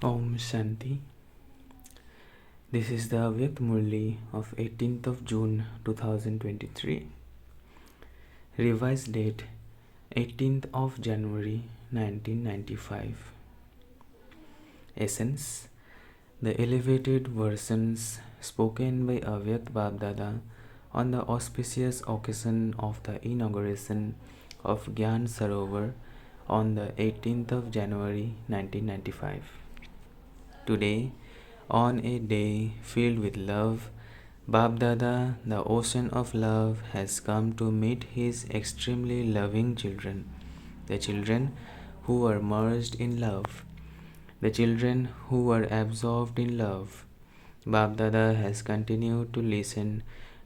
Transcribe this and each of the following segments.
Om Shanti. This is the Avyakt Murli of 18th of June 2023. Revised date 18th of January 1995. Essence: the elevated versions spoken by Avyakt BapDada on the auspicious occasion of the inauguration of Gyan Sarovar on the 18th of January 1995. Today, on a day filled with love, BapDada, the ocean of love, has come to meet his extremely loving children, the children who were merged in love, the children who were absorbed in love. BapDada has continued to listen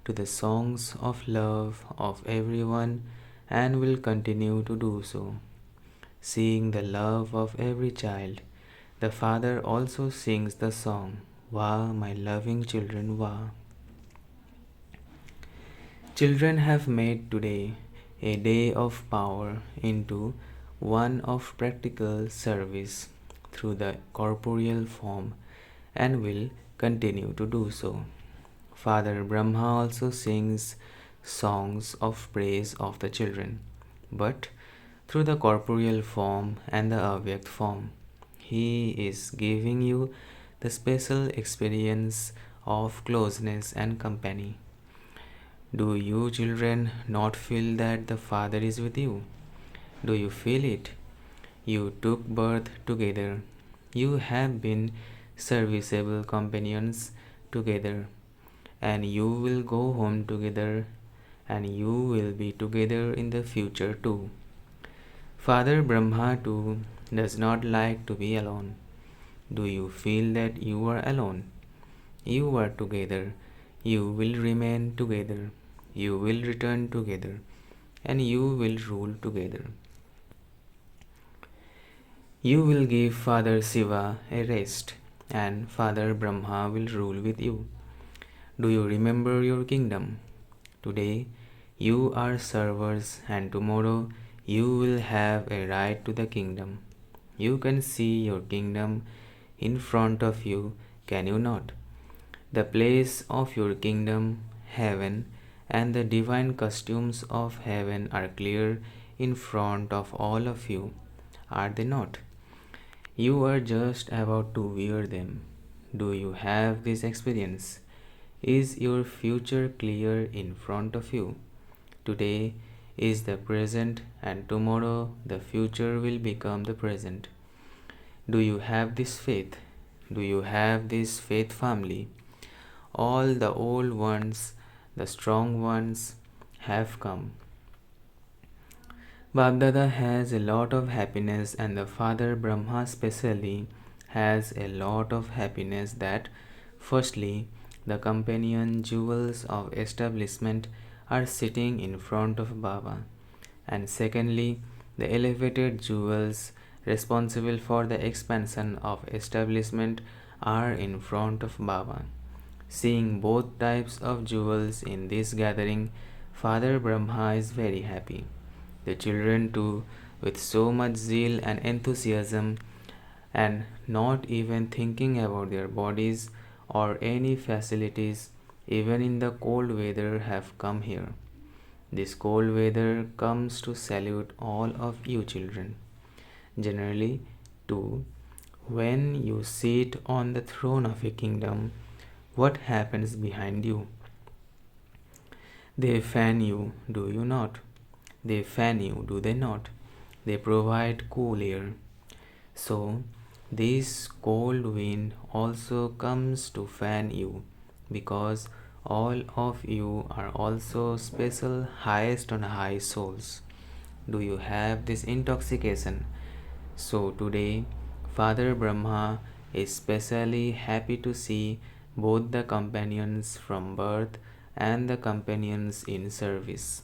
to the songs of love of everyone and will continue to do so. Seeing the love of every child, the Father also sings the song, Wah, my loving children, Wah. Children have made today a day of power into one of practical service through the corporeal form and will continue to do so. Father Brahma also sings songs of praise of the children, but through the corporeal form and the Avyakt form. He is giving you the special experience of closeness and company. Do you children not feel that the Father is with you? Do you feel it? You took birth together. You have been serviceable companions together, and you will go home together, and you will be together in the future too. Father Brahma too does not like to be alone. Do you feel that you are alone? You are together. You will remain together. You will return together. And you will rule together. You will give Father Shiva a rest, and Father Brahma will rule with you. Do you remember your kingdom? Today you are servers, and tomorrow you will have a right to the kingdom. You can see your kingdom in front of you, can you not? The place of your kingdom, heaven, and the divine costumes of heaven are clear in front of all of you, are they not? You are just about to wear them. Do you have this experience? Is your future clear in front of you? Today is the present, and tomorrow the future will become the present. Do you have this faith? Do you have this faith family? All the old ones, the strong ones, have come. BapDada has a lot of happiness, and the Father Brahma especially has a lot of happiness that, firstly, the companion jewels of establishment are sitting in front of Baba, and secondly, the elevated jewels responsible for the expansion of establishment are in front of Baba. Seeing both types of jewels in this gathering, Father Brahma is very happy. The children too, with so much zeal and enthusiasm, and not even thinking about their bodies or any facilities, even in the cold weather, have come here. This cold weather comes to salute all of you children. Generally, too, when you sit on the throne of a kingdom, what happens behind you? They fan you, do you not? They fan you, do they not? They provide cool air. So, this cold wind also comes to fan you, because all of you are also special highest on high souls. Do you have this intoxication? So today, Father Brahma is specially happy to see both the companions from birth and the companions in service,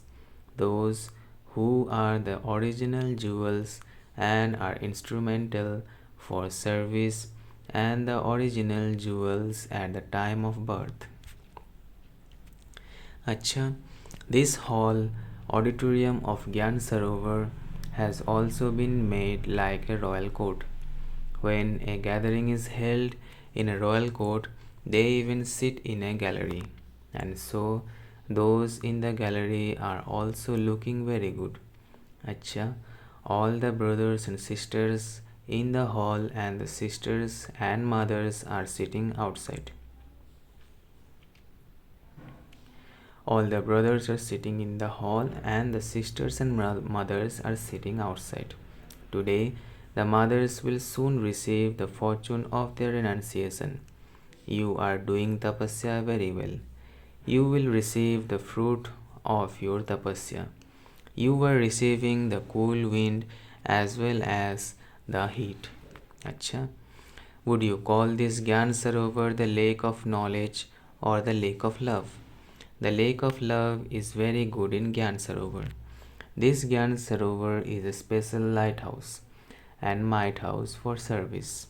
those who are the original jewels and are instrumental for service, and the original jewels at the time of birth. Acha, this hall auditorium of Gyan Sarovar has also been made like a royal court. When a gathering is held in a royal court, they even sit in a gallery. And so those in the gallery are also looking very good. Acha, all the brothers and sisters in the hall and the sisters and mothers are sitting outside. All the brothers are sitting in the hall and the sisters and mothers are sitting outside. Today, the mothers will soon receive the fortune of their renunciation. You are doing tapasya very well. You will receive the fruit of your tapasya. You were receiving the cool wind as well as the heat. Acha. Would you call this Gyan Sarovar the lake of knowledge or the lake of love? The lake of love is very good in Gyan Sarovar. This Gyan Sarovar is a special lighthouse and might house for service.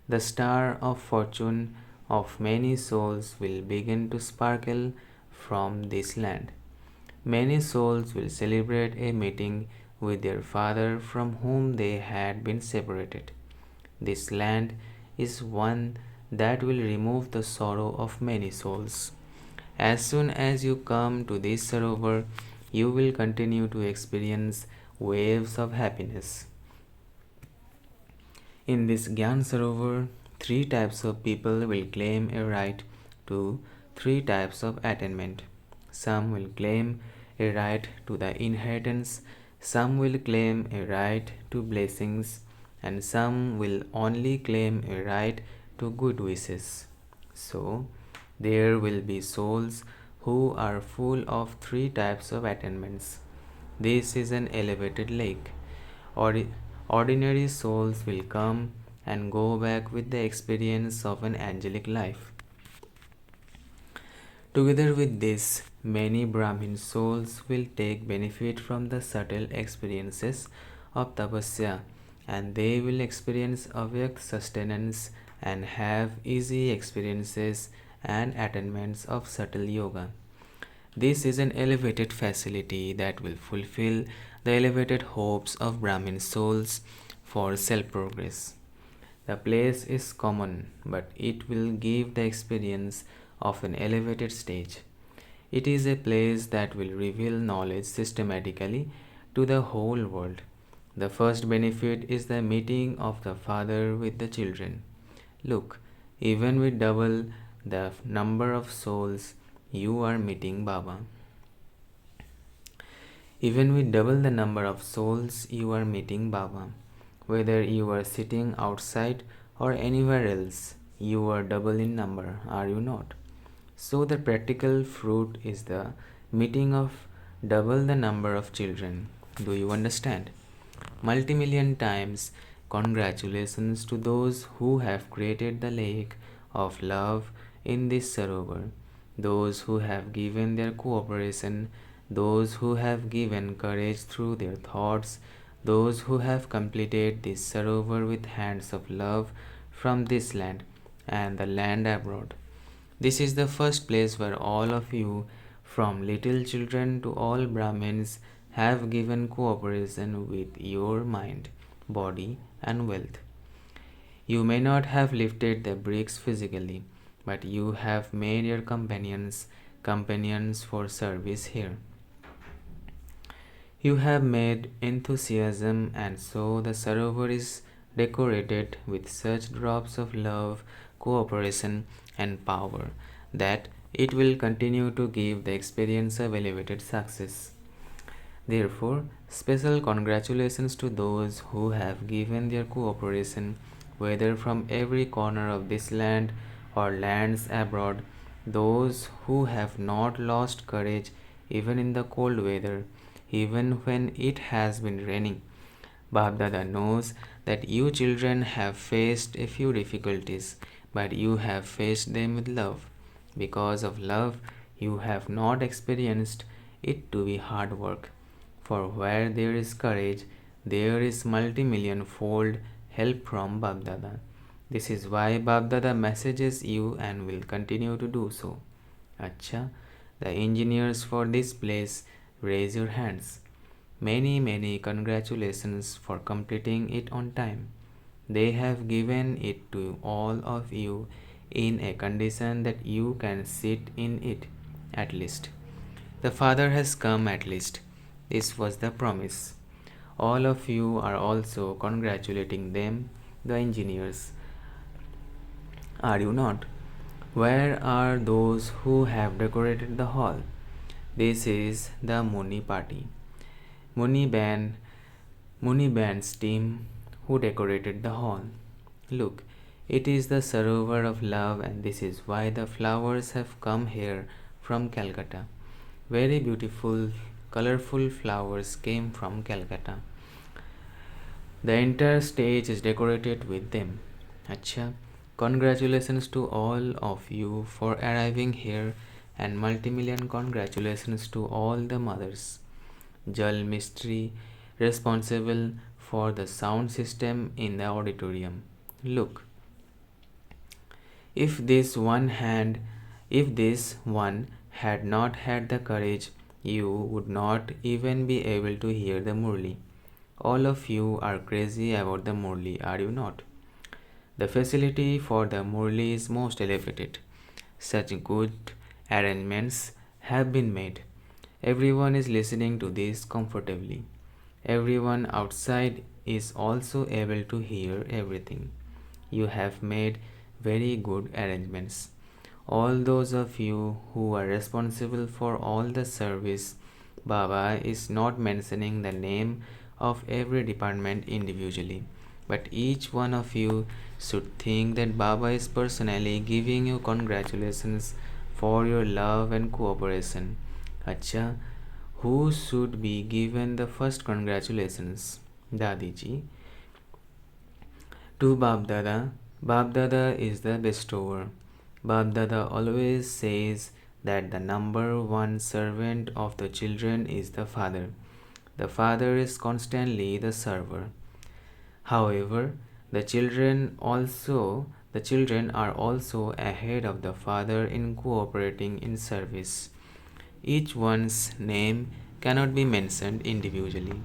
The star of fortune of many souls will begin to sparkle from this land. Many souls will celebrate a meeting with their father from whom they had been separated. This land is one that will remove the sorrow of many souls. As soon as you come to this Sarovar, you will continue to experience waves of happiness. In this Gyan Sarovar, three types of people will claim a right to three types of attainment. Some will claim a right to the inheritance, some will claim a right to blessings, and some will only claim a right to good wishes. So, there will be souls who are full of three types of attainments. This is an elevated lake. Ordinary souls will come and go back with the experience of an angelic life. Together with this, many Brahmin souls will take benefit from the subtle experiences of tapasya, and they will experience Avyakt sustenance and have easy experiences and attainments of subtle yoga. This is an elevated facility that will fulfill the elevated hopes of Brahmin souls for self progress. The place is common, but it will give the experience of an elevated stage. It is a place that will reveal knowledge systematically to the whole world. The first benefit is the meeting of the father with the children. Look, even with double the number of souls, you are meeting Baba. Even with double the number of souls, you are meeting Baba. Whether you are sitting outside or anywhere else, you are double in number, are you not? So, the practical fruit is the meeting of double the number of children. Do you understand? Multimillion times congratulations to those who have created the lake of love in this Sarovar, those who have given their cooperation, those who have given courage through their thoughts, those who have completed this Sarovar with hands of love from this land and the land abroad. This is the first place where all of you, from little children to all Brahmins, have given cooperation with your mind, body, and wealth. You may not have lifted the bricks physically, but you have made your companions for service here. You have made enthusiasm, and so the Sarovar is decorated with such drops of love, cooperation, and power that it will continue to give the experience of elevated success. Therefore, special congratulations to those who have given their cooperation, whether from every corner of this land or lands abroad, those who have not lost courage even in the cold weather, even when it has been raining. BapDada knows that you children have faced a few difficulties, but you have faced them with love. Because of love, you have not experienced it to be hard work. For where there is courage, there is multi-million fold help from BapDada. This is why BapDada messages you and will continue to do so. Acha, the engineers for this place, raise your hands. Many congratulations for completing it on time. They have given it to all of you in a condition that you can sit in it, at least. The Father has come at least. This was the promise. All of you are also congratulating them, the engineers. Are you not? Where are those who have decorated the hall? This is the Muni party. Muni band Muniband's team who decorated the hall. Look, it is the Sarovar of love, and this is why the flowers have come here from Calcutta. Very beautiful, colorful flowers came from Calcutta. The entire stage is decorated with them. Acha, congratulations to all of you for arriving here, and multi-million congratulations to all the mothers. Jal Mistry, responsible for the sound system in the auditorium. Look, if this one hand, if this one had not had the courage, you would not even be able to hear the Murli. All of you are crazy about the Murli, are you not? The facility for the Murli is most elevated. Such good arrangements have been made. Everyone is listening to this comfortably. Everyone outside is also able to hear everything. You have made very good arrangements. All those of you who are responsible for all the service, Baba is not mentioning the name of every department individually, but each one of you should think that Baba is personally giving you congratulations for your love and cooperation. Acha, who should be given the first congratulations? Dadiji. To BapDada. BapDada is the bestower. BapDada always says that the number one servant of the children is the father. The father is constantly the server. However, the children are also ahead of the father in cooperating in service. Each one's name cannot be mentioned individually,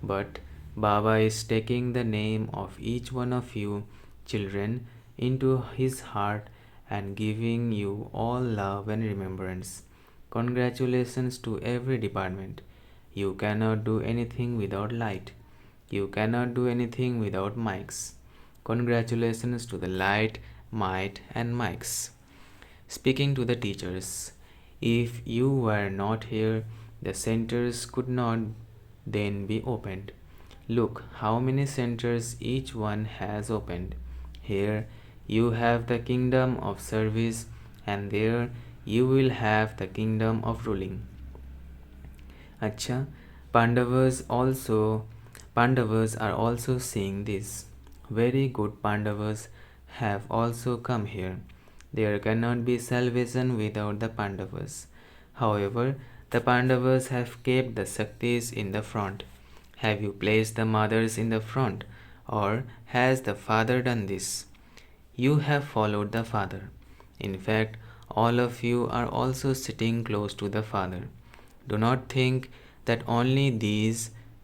but Baba is taking the name of each one of you children into his heart and giving you all love and remembrance. Congratulations to every department. You cannot do anything without light. You cannot do anything without mics. Congratulations to the light, might, and mics. Speaking to the teachers, if you were not here, the centers could not then be opened. Look how many centers each one has opened. Here you have the kingdom of service, and there you will have the kingdom of ruling. Acha, Pandavas are also seeing this. Very good Pandavas have also come here. There cannot be salvation without the Pandavas. However, the Pandavas have kept the Shaktis in the front. Have you placed the mothers in the front, or has the father done this? You have followed the father. In fact, all of you are also sitting close to the father. Do not think that only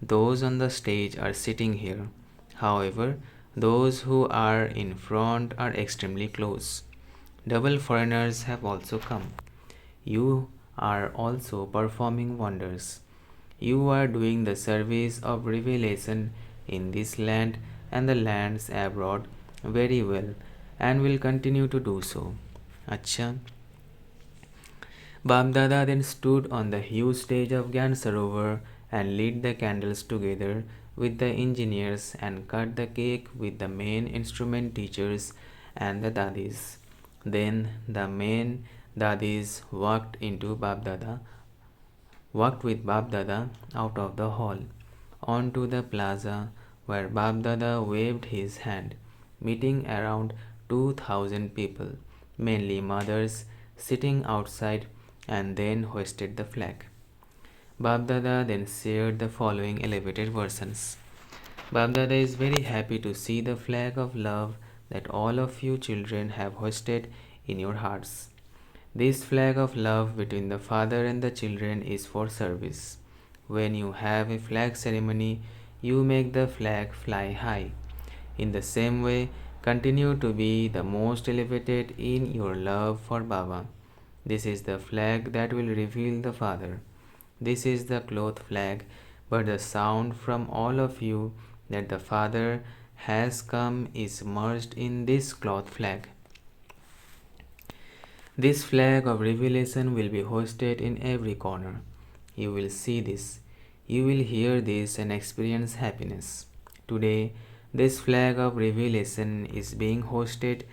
those on the stage are sitting here. However, those who are in front are extremely close. Double foreigners have also come. You are also performing wonders. You are doing the service of revelation in this land and the lands abroad very well, and will continue to do so. Acha. BapDada then stood on the huge stage of Gyan Sarovar and lit the candles together with the engineers and cut the cake with the main instrument teachers and the dadis. Then the main dadis walked with BapDada out of the hall, onto the plaza where BapDada waved his hand, meeting around 2,000 people, mainly mothers, sitting outside, and then hoisted the flag. BapDada then shared the following elevated versions. BapDada is very happy to see the flag of love that all of you children have hoisted in your hearts. This flag of love between the father and the children is for service. When you have a flag ceremony, you make the flag fly high. In the same way, continue to be the most elevated in your love for Baba. This is the flag that will reveal the Father. This is the cloth flag, but the sound from all of you that the Father has come is merged in this cloth flag. This flag of revelation will be hoisted in every corner. You will see this, you will hear this and experience happiness. Today, this flag of revelation is being hoisted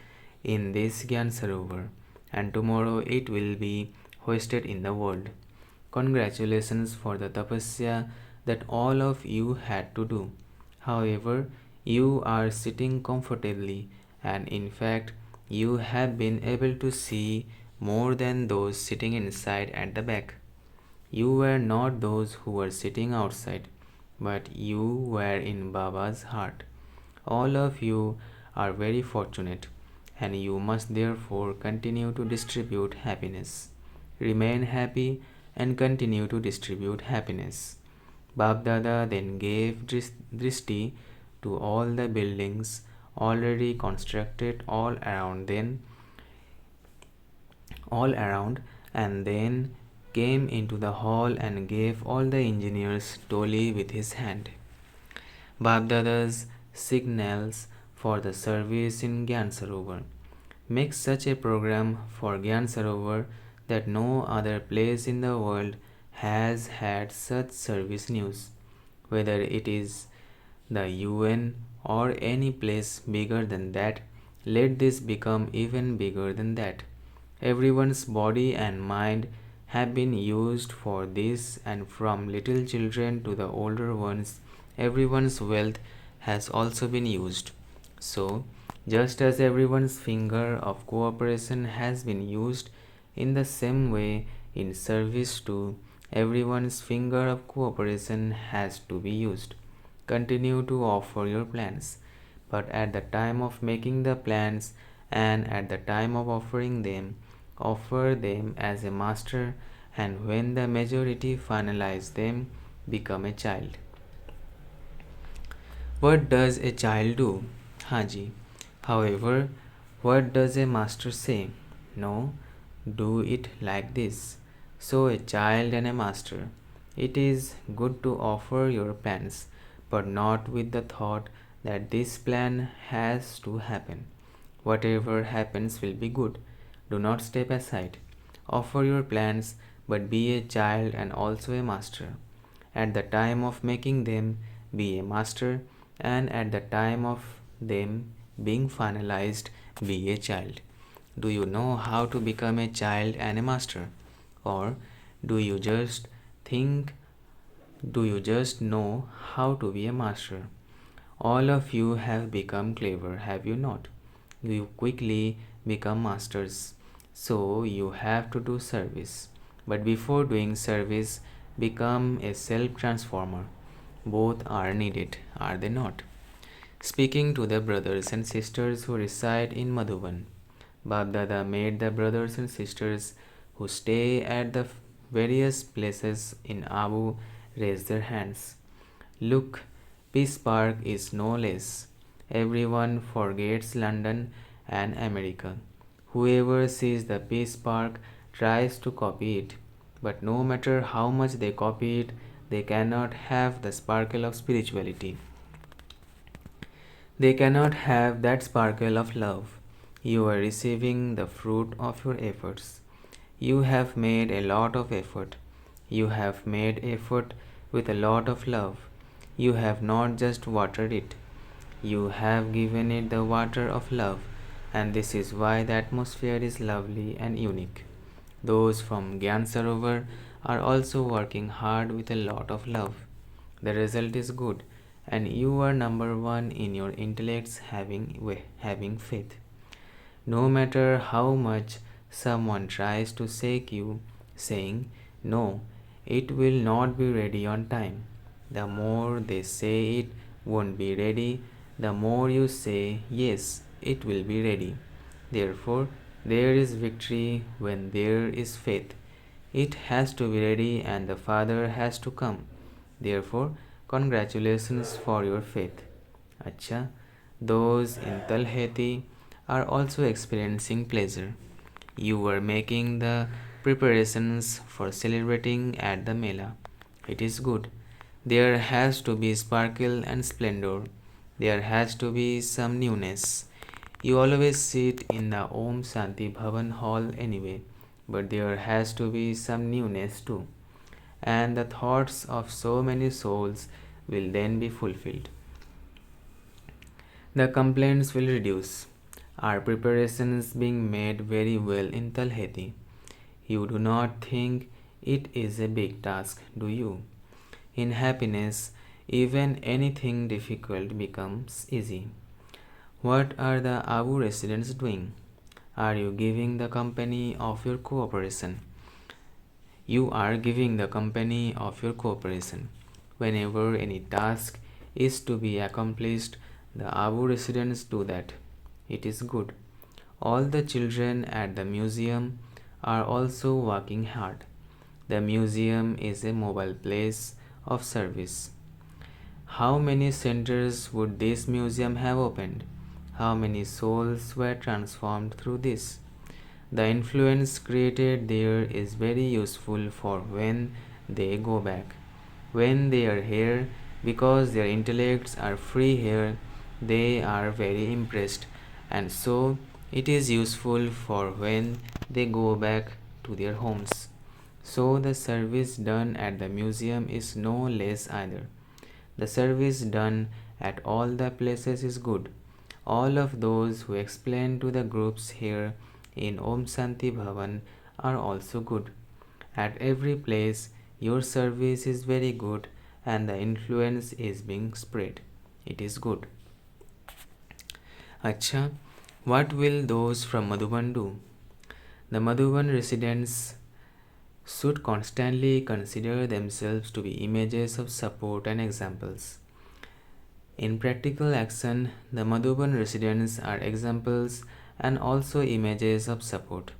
in this Gyan Sarovar, and tomorrow it will be hoisted in the world. Congratulations for the tapasya that all of you had to do. However, you are sitting comfortably, and in fact, you have been able to see more than those sitting inside at the back. You were not those who were sitting outside, but you were in Baba's heart. All of you are very fortunate, and you must therefore continue to distribute happiness. Remain happy and continue to distribute happiness. BapDada then gave drishti to all the buildings already constructed all around, and then came into the hall and gave all the engineers toli with his hand. BapDada's signals for the service in Gyan Sarovar. Make such a program for Gyan Sarovar that no other place in the world has had such service news, whether it is the UN or any place bigger than that. Let this become even bigger than that. Everyone's body and mind have been used for this, and from little children to the older ones, everyone's wealth has also been used. So, just as everyone's finger of cooperation has been used, in the same way, in service too, everyone's finger of cooperation has to be used. Continue to offer your plans, but at the time of making the plans and at the time of offering them, offer them as a master, and when the majority finalize them, become a child. What does a child do? Haji. However, what does a master say? No, do it like this. So a child and a master. It is good to offer your plans, but not with the thought that this plan has to happen. Whatever happens will be good. Do not step aside. Offer your plans, but be a child and also a master. At the time of making them, be a master, and at the time of them being finalized, be a child. Do you know how to become a child and a master? Or do you just think, do you just know how to be a master? All of you have become clever, have you not? You quickly become masters. So you have to do service. But before doing service, become a self transformer. Both are needed, are they not? Speaking to the brothers and sisters who reside in Madhuban, BapDada made the brothers and sisters who stay at the various places in Abu raise their hands. Look, Peace Park is no less. Everyone forgets London and America. Whoever sees the Peace Park tries to copy it, but no matter how much they copy it, they cannot have the sparkle of spirituality. They cannot have that sparkle of love. You are receiving the fruit of your efforts. You have made a lot of effort. You have made effort with a lot of love. You have not just watered it. You have given it the water of love, and this is why the atmosphere is lovely and unique. Those from Gyan Sarovar are also working hard with a lot of love. The result is good, and you are number one in your intellects having faith. No matter how much someone tries to shake you, saying, "No, it will not be ready on time," the more they say it won't be ready, the more you say, "Yes, it will be ready." Therefore, there is victory when there is faith. It has to be ready and the Father has to come. Therefore, congratulations for your faith. Acha, Those in Talheti are also experiencing pleasure. You were making the preparations for celebrating at the Mela. It is good. There has to be sparkle and splendor. There has to be some newness. You always sit in the Om Shanti Bhavan hall anyway, but there has to be some newness too. And the thoughts of so many souls will then be fulfilled. The complaints will reduce. Are preparations being made very well in Talheti? You do not think it is a big task, do you? In happiness, even anything difficult becomes easy. What are the Abu residents doing? Are you giving the company of your cooperation? You are giving the company of your cooperation. Whenever any task is to be accomplished, the Abu residents do that. It is good. All the children at the museum are also working hard. The museum is a mobile place of service. How many centers would this museum have opened? How many souls were transformed through this? The influence created there is very useful for when they go back. When they are here, because their intellects are free here, they are very impressed, and so it is useful for when they go back to their homes. So the service done at the museum is no less either. The service done at all the places is good. All of those who explain to the groups here in Om Shanti Bhavan are also good. At every place, your service is very good and the influence is being spread. It is good. Acha, what will those from Madhuban do? The Madhuban residents should constantly consider themselves to be images of support and examples. In practical action, the Madhuban residents are examples and also images of support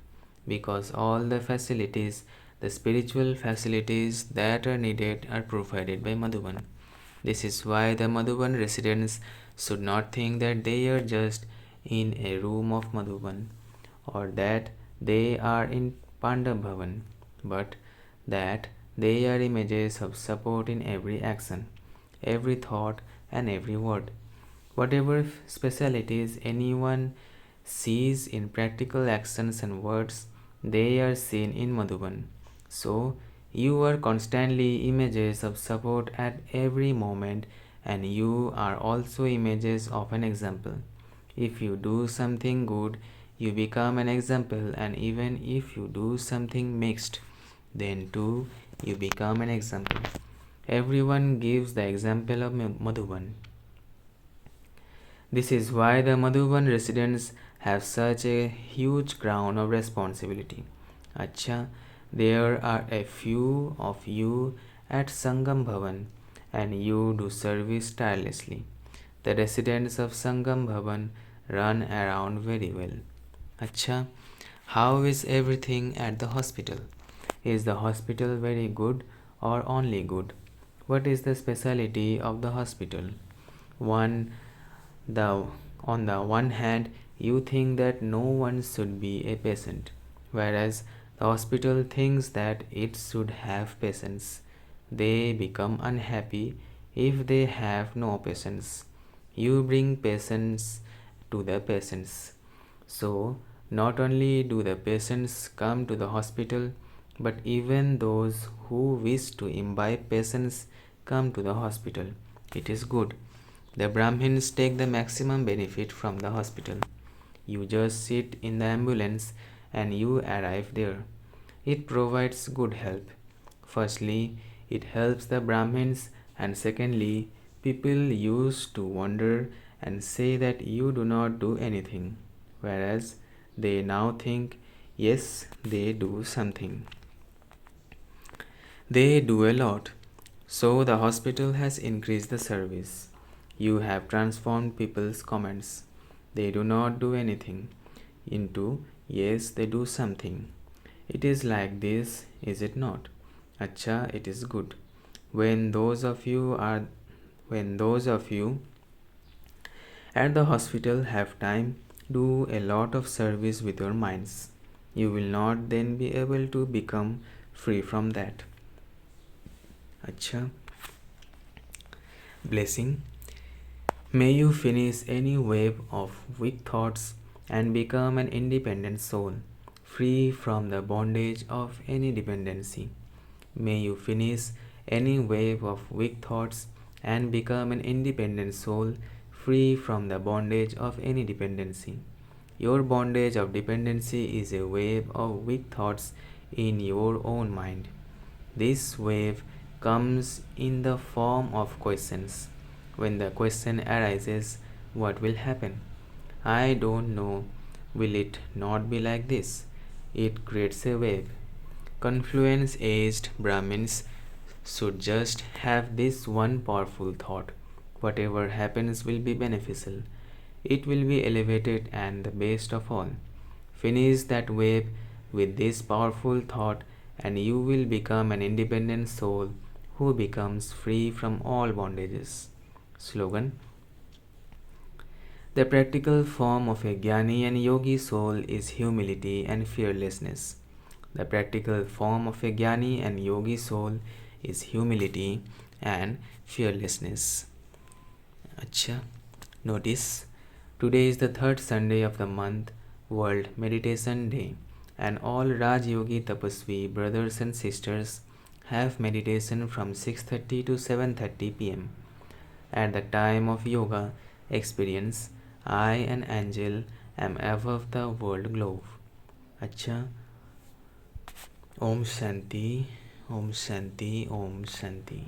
because all the facilities, the spiritual facilities that are needed, are provided by Madhuban. This is why the Madhuban residents should not think that they are just in a room of Madhuban or that they are in Pandabhavan, but that they are images of support in every action, every thought, and every word. Whatever specialities anyone sees in practical actions and words, they are seen in Madhuban. So, you are constantly images of support at every moment, and you are also images of an example. If you do something good, you become an example, and even if you do something mixed, then too you become an example. Everyone gives the example of Madhuban. This is why the Madhuban residents have such a huge crown of responsibility. Acha, there are a few of you at Sangam Bhavan and you do service tirelessly. The residents of Sangam Bhavan run around very well. Acha, how is everything at the hospital? Is the hospital very good or only good? What is the speciality of the hospital? One the on the one hand, you think that no one should be a patient, whereas the hospital thinks that it should have patients. They become unhappy if they have no patients. You bring patients to the patients. So, not only do the patients come to the hospital, but even those who wish to imbibe patients come to the hospital. It is good. The Brahmins take the maximum benefit from the hospital. You just sit in the ambulance and you arrive there. It provides good help. Firstly, it helps the Brahmins, and secondly, people used to wonder and say that you do not do anything, whereas they now think, yes, they do something. They do a lot. So the hospital has increased the service. You have transformed people's comments. They do not do anything into yes, they do something. It is like this, is it not? Acha, it is good. When those of you At the hospital, have time, do a lot of service with your minds. You will not then be able to become free from that. Acha. Blessing. May you finish any wave of weak thoughts and become an independent soul, free from the bondage of any dependency. May you finish any wave of weak thoughts and become an independent soul, free from the bondage of any dependency. Your bondage of dependency is a wave of weak thoughts in your own mind. This wave comes in the form of questions. When the question arises, what will happen? I don't know. Will it not be like this? It creates a wave. Confluence aged Brahmins should just have this one powerful thought: whatever happens will be beneficial. It will be elevated and the best of all. Finish that wave with this powerful thought, and you will become an independent soul who becomes free from all bondages. Slogan. The practical form of a Jnani and Yogi soul is humility and fearlessness. The practical form of a Jnani and Yogi soul is humility and fearlessness. Acha. Notice, today is the third Sunday of the month, World Meditation Day, and all Raj Yogi Tapasvi brothers and sisters have meditation from 6:30 to 7:30 p.m. At the time of yoga experience, I, an angel, am above the world globe. Acha. Om Shanti, Om Shanti, Om Shanti.